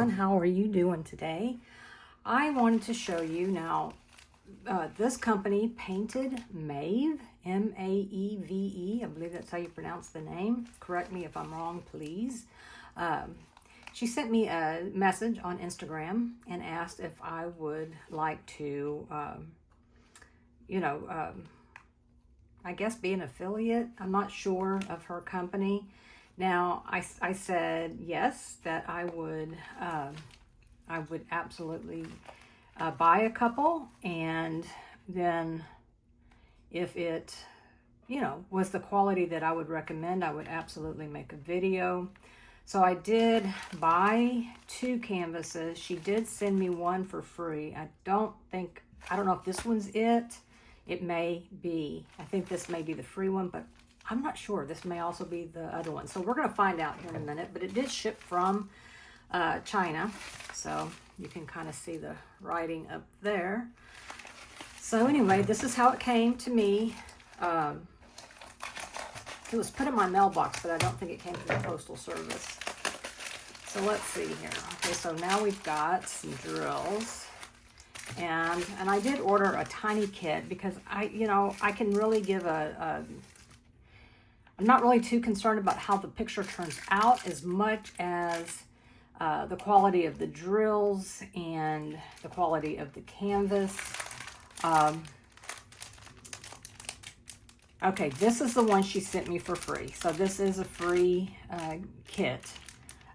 everyone, how are you doing today? I wanted to show you now this company, Painted Maeve, M-A-E-V-E, I believe that's how you pronounce the name. Correct me if I'm wrong, please. She sent me a message on Instagram and asked if I would like to, I guess be an affiliate. I'm not sure of her company. Now, I said yes, that I would absolutely buy a couple, and then if it, was the quality that I would recommend, I would absolutely make a video. So I did buy 2 canvases. She did send me one for free. I don't know if this one's it. It may be. I think this may be the free one, but I'm not sure. This may also be the other one. So we're going to find out here in a minute. But it did ship from China. So you can kind of see the writing up there. So anyway, this is how it came to me. It was put in my mailbox, but I don't think it came from the Postal Service. So let's see here. Okay, so now we've got some drills. And I did order a tiny kit because I can really give I'm not really too concerned about how the picture turns out as much as the quality of the drills and the quality of the canvas. Okay, this is the one she sent me for free. So this is a free kit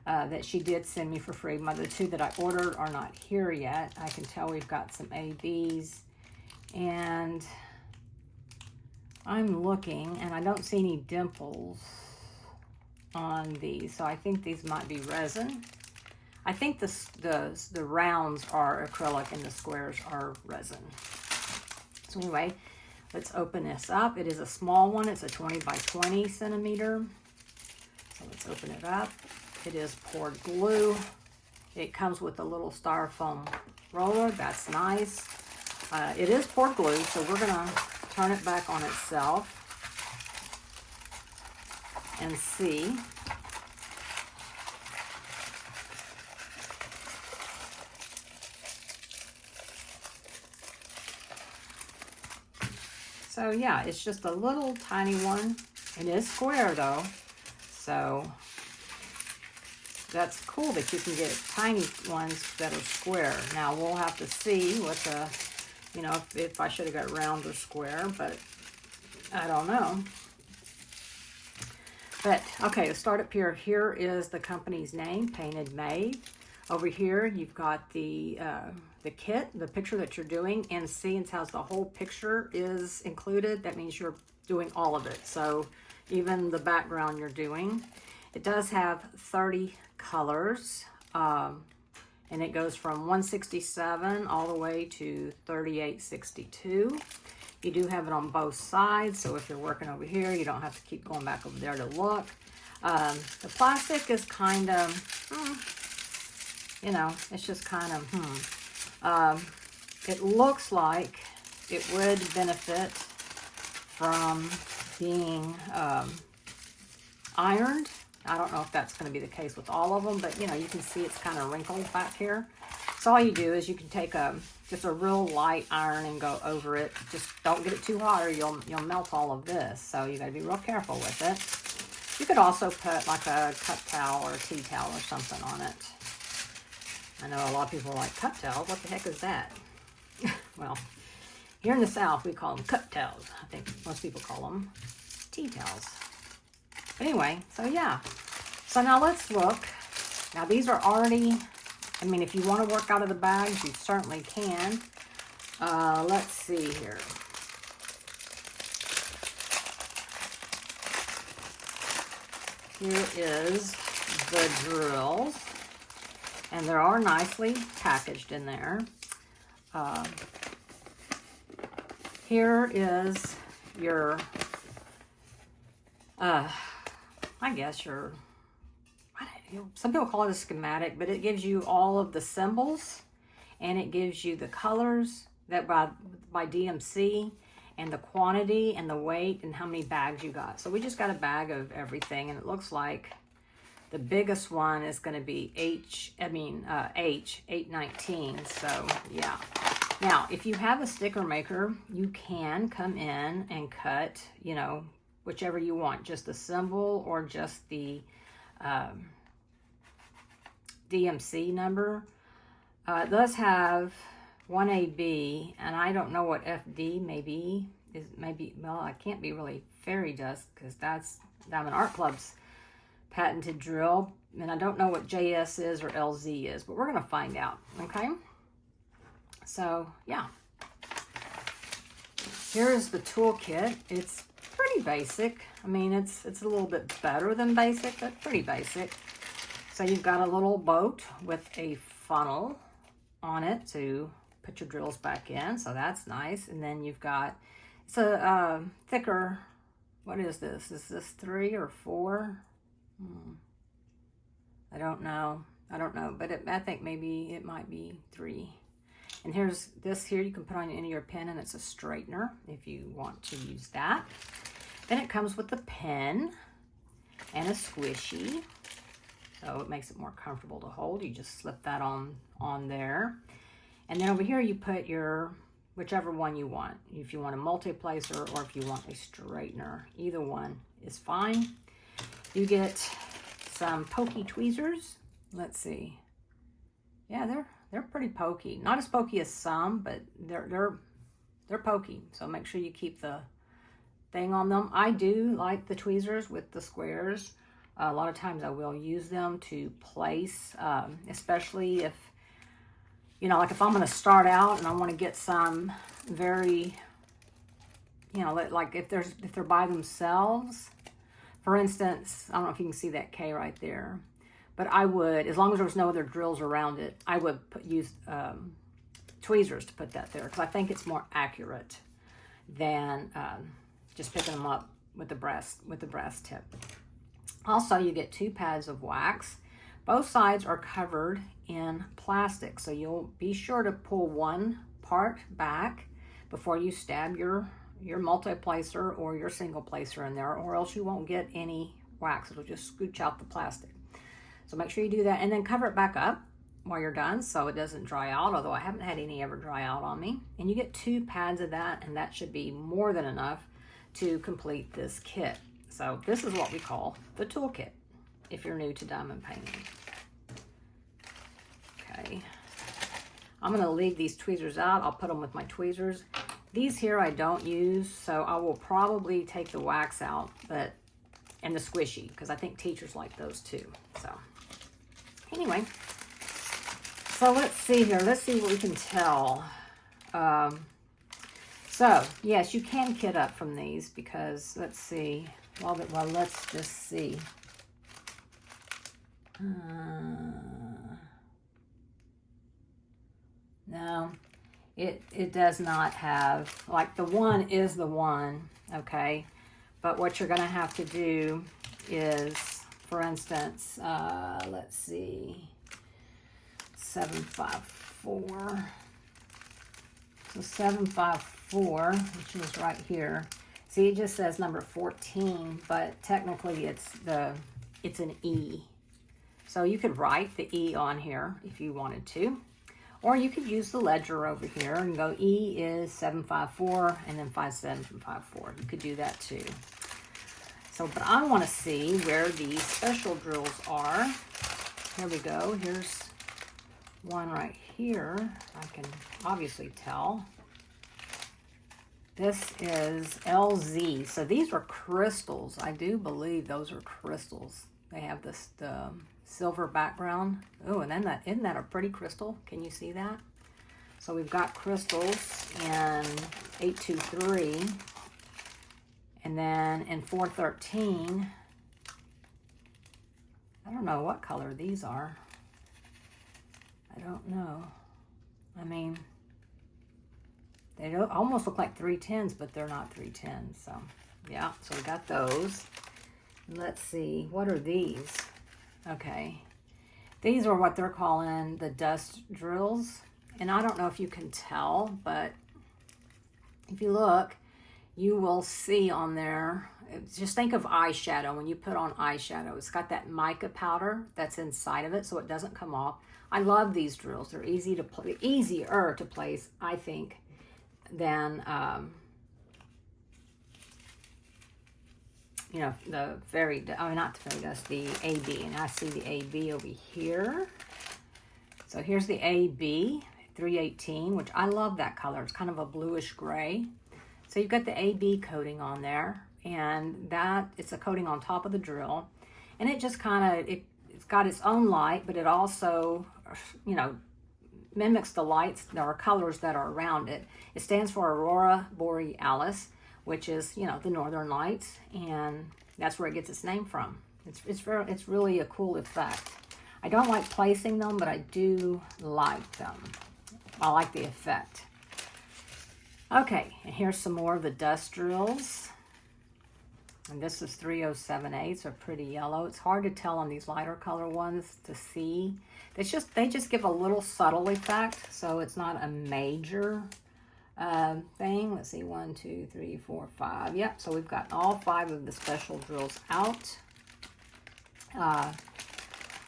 that she did send me for free. The 2 that I ordered are not here yet. I can tell we've got some ABs. And I'm looking, and I don't see any dimples on these. So I think these might be resin. I think the rounds are acrylic and the squares are resin. So anyway, let's open this up. It is a small one. It's a 20 by 20 centimeter. So let's open it up. It is poured glue. It comes with a little styrofoam roller. That's nice. It is poured glue, so we're going to turn it back on itself and see. So yeah, it's just a little tiny one. It is square though, so that's cool that you can get tiny ones that are square. Now we'll have to see what the, if I should have got round or square, but I don't know. But okay, let's start up here. Here is the company's name, Painted Maeve. Over here, you've got the kit, the picture that you're doing, and see, it has the whole picture is included. That means you're doing all of it. So even the background you're doing. It does have 30 colors, and it goes from 167 all the way to 3862. You do have it on both sides, so if you're working over here, you don't have to keep going back over there to look. The plastic is kind of, it's just kind of, it looks like it would benefit from being ironed. I don't know if that's going to be the case with all of them, but you can see it's kind of wrinkled back here. So all you do is you can take just a real light iron and go over it. Just don't get it too hot or you'll melt all of this. So you got to be real careful with it. You could also put like a cut towel or a tea towel or something on it. I know a lot of people are like, cut towels? What the heck is that? Well, here in the South, we call them cut towels. I think most people call them tea towels. Anyway, so yeah. So now let's look. Now these are already, if you want to work out of the bags, you certainly can. Let's see here. Here is the drills. And they are nicely packaged in there. Here is your, I guess your, some people call it a schematic, but it gives you all of the symbols, and it gives you the colors that by DMC, and the quantity and the weight and how many bags you got. So we just got a bag of everything, and it looks like The biggest one is going to be H 819. So yeah. Now, if you have a sticker maker, you can come in and cut, you know, whichever you want, just the symbol or just the DMC number. It does have 1AB, and I don't know what FD maybe is. Maybe, well, I can't be really fairy dust because that's Diamond Art Club's patented drill, and I don't know what JS is or LZ is, but we're going to find out, okay? So, yeah. Here's the toolkit. It's pretty basic. I mean, it's a little bit better than basic, but pretty basic. So you've got a little boat with a funnel on it to put your drills back in, so that's nice. And then you've got, it's a thicker, what is this? Is this 3 or 4? I don't know, but I think maybe it might be 3. And here's this here, you can put on the end of your pen, and it's a straightener if you want to use that. Then it comes with a pen and a squishy, so it makes it more comfortable to hold. You just slip that on there. And then over here you put your, whichever one you want. If you want a multi-placer or if you want a straightener, either one is fine. You get some pokey tweezers. Let's see. Yeah, they're pretty pokey. Not as pokey as some, but they're pokey. So make sure you keep the thing on them. I do like the tweezers with the squares. A lot of times I will use them to place, especially if, you know, like if I'm going to start out and I want to get some very, you know, like if they're by themselves. For instance, I don't know if you can see that K right there, but I would, as long as there was no other drills around it, I would use tweezers to put that there, because I think it's more accurate than just picking them up with the brass tip. Also, you get 2 pads of wax. Both sides are covered in plastic, so you'll be sure to pull one part back before you stab your multi-placer or your single placer in there, or else you won't get any wax. It'll just scooch out the plastic. So make sure you do that, and then cover it back up while you're done so it doesn't dry out, although I haven't had any ever dry out on me. And you get 2 pads of that, and that should be more than enough to complete this kit. So this is what we call the toolkit if you're new to diamond painting. Okay, I'm going to leave these tweezers out. I'll put them with my tweezers. These here I don't use, so I will probably take the wax out, and the squishy, because I think teachers like those too. So anyway, so let's see here. Let's see what we can tell. So yes, you can kit up from these, because let's see. Well, let's just see. No, it does not have, like, the one is the one, okay? But what you're going to have to do is, for instance, let's see, 754. So 754, which is right here. See, it just says number 14, but technically it's an E. So you could write the E on here if you wanted to. Or you could use the ledger over here and go E is 754 and then 5754. You could do that too. So, but I want to see where these special drills are. Here we go. Here's one right here. I can obviously tell. This is LZ. So these are crystals. I do believe those are crystals. They have the silver background. Oh, and then isn't that a pretty crystal? Can you see that? So we've got crystals in 823. And then in 413, I don't know what color these are. I don't know. I mean, they almost look like 310s, but they're not 310s. So, yeah, so we got those. Let's see, what are these? Okay, these are what they're calling the dust drills. And I don't know if you can tell, but if you look, you will see on there, just think of eyeshadow. When you put on eyeshadow, it's got that mica powder that's inside of it, so it doesn't come off. I love these drills. They're easier to place, I think, than you know, the not the fairy dust, the AB. And I see the AB over here. So here's the AB 318, which I love that color. It's kind of a bluish gray. So you've got the AB coating on there, and it's a coating on top of the drill, and it just kind of it's got its own light, but it also, you know, mimics the lights or colors that are around it. It stands for Aurora Borealis, which is, you know, the northern lights, and that's where it gets its name from. It's really a cool effect. I don't like placing them, but I do like them. I like the effect. Okay, and here's some more of the dust drills. And this is 3078, so pretty yellow. It's hard to tell on these lighter color ones to see. They just give a little subtle effect, so it's not a major thing. Let's see, 1, 2, 3, 4, 5. Yep, so we've got all 5 of the special drills out.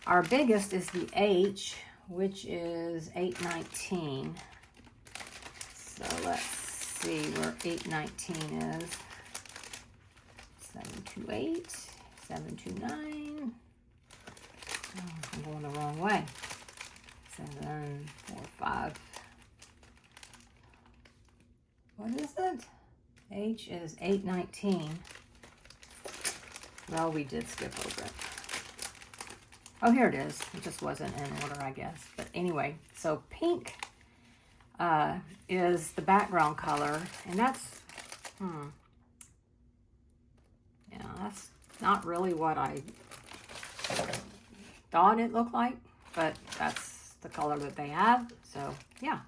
Our biggest is the H, which is 819. So let's see where 819 is. 728, 729. Oh, I'm going the wrong way. 7, 4, 5. What is it? H is 819. Well, we did skip over it. Oh, here it is. It just wasn't in order, I guess. But anyway, so pink is the background color, and that's, yeah, that's not really what I thought it looked like, but that's the color that they have, so yeah.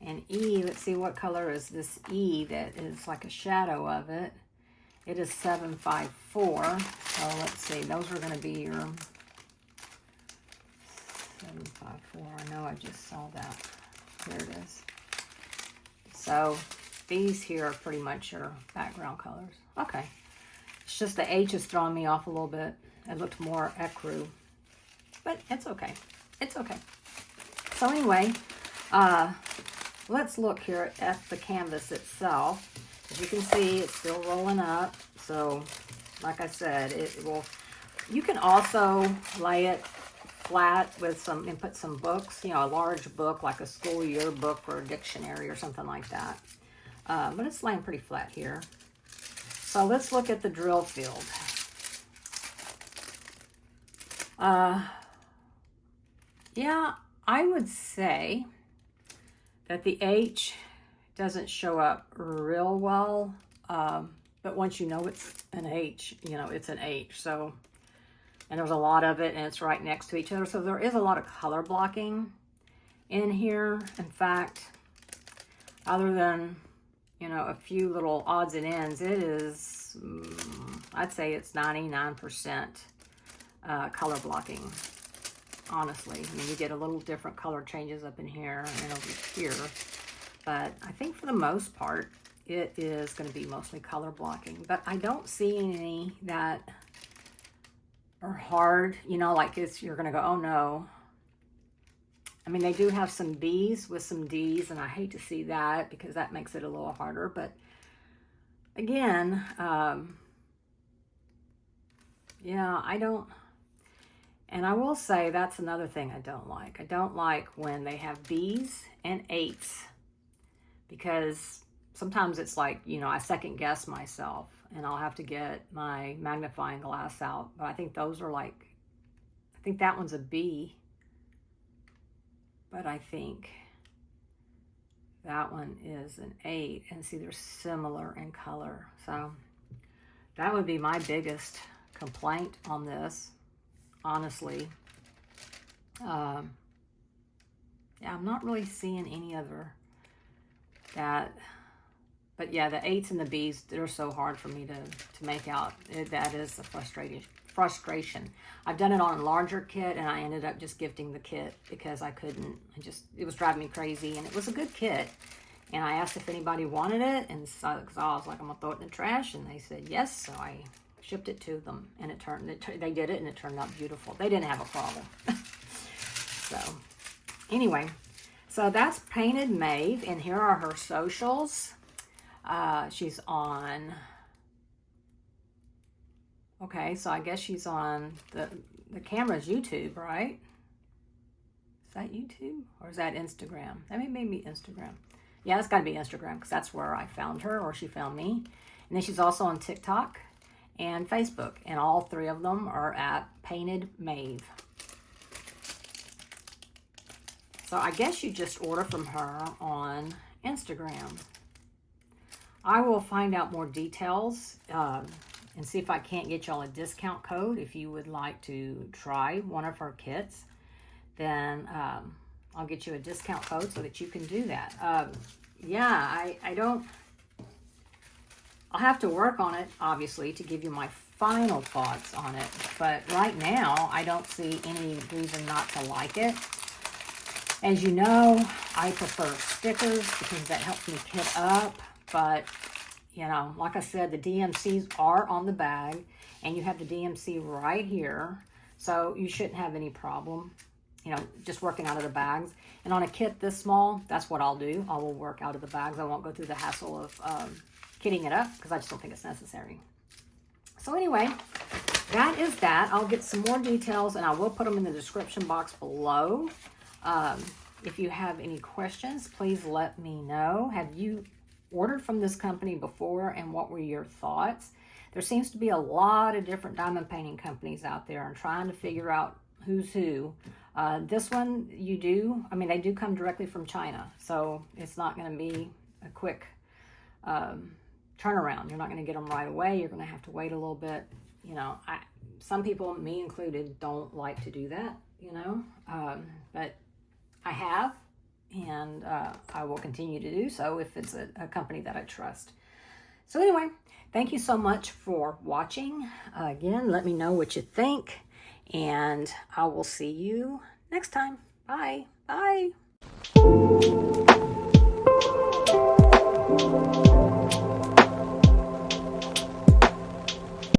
And E, let's see, what color is this E that is like a shadow of it? It is 754, so let's see, those are going to be your 754, I know I just saw that. There it is. So these here are pretty much your background colors. Okay. It's just the H is throwing me off a little bit. It looked more ecru. But it's okay. It's okay. So anyway, let's look here at the canvas itself. As you can see, it's still rolling up. So like I said, you can also lay it flat with and put some books, you know, a large book like a school year book or a dictionary or something like that. But it's laying pretty flat here. So let's look at the drill field. Yeah, I would say that the H doesn't show up real well. But once you know it's an H, you know it's an H. So, and there's a lot of it, and it's right next to each other. So there is a lot of color blocking in here. In fact, other than, you know, a few little odds and ends, it is, I'd say it's 99% color blocking, honestly. I mean, you get a little different color changes up in here and over here. But I think for the most part, it is going to be mostly color blocking. But I don't see any that are hard, you know, like you're going to go, oh no. I mean, they do have some B's with some D's, and I hate to see that because that makes it a little harder. But again, yeah, I don't, and I will say that's another thing I don't like. I don't like when they have B's and 8s, because sometimes it's like, you know, I second guess myself and I'll have to get my magnifying glass out. But I think those are like, I think that one's a B. But I think that one is an 8. And see, they're similar in color. So that would be my biggest complaint on this, honestly. Yeah, I'm not really seeing any other that. But yeah, the 8s and the B's, they're so hard for me to make out. That is a frustration. I've done it on a larger kit, and I ended up just gifting the kit because I couldn't. It was driving me crazy, and it was a good kit. And I asked if anybody wanted it, and so, cause I was like, I'm gonna throw it in the trash, and they said yes. So I shipped it to them, and they did it, and it turned out beautiful. They didn't have a problem. So anyway, so that's Painted Maeve, and here are her socials. She's on. Okay, so I guess she's on the camera's YouTube, right? Is that YouTube or is that Instagram? That may be Instagram. Yeah, it's got to be Instagram because that's where I found her, or she found me. And then she's also on TikTok and Facebook, and all three of them are at Painted Maeve. So I guess you just order from her on Instagram. I will find out more details and see if I can't get y'all a discount code if you would like to try one of her kits. Then I'll get you a discount code so that you can do that. Yeah, I'll have to work on it, obviously, to give you my final thoughts on it. But right now, I don't see any reason not to like it. As you know, I prefer stickers because that helps me kit up. But, you know, like I said, the DMCs are on the bag. And you have the DMC right here. So you shouldn't have any problem, you know, just working out of the bags. And on a kit this small, that's what I'll do. I will work out of the bags. I won't go through the hassle of kitting it up because I just don't think it's necessary. So anyway, that is that. I'll get some more details and I will put them in the description box below. If you have any questions, please let me know. Have you ordered from this company before, and what were your thoughts? There seems to be a lot of different diamond painting companies out there, and trying to figure out who's who. This one, they do come directly from China, so it's not going to be a quick turnaround. You're not going to get them right away. You're going to have to wait a little bit. You know, some people, me included, don't like to do that, you know, but I have, and I will continue to do so if it's a company that I trust. So anyway, thank you so much for watching. Again, let me know what you think, and I will see you next time. Bye. Bye.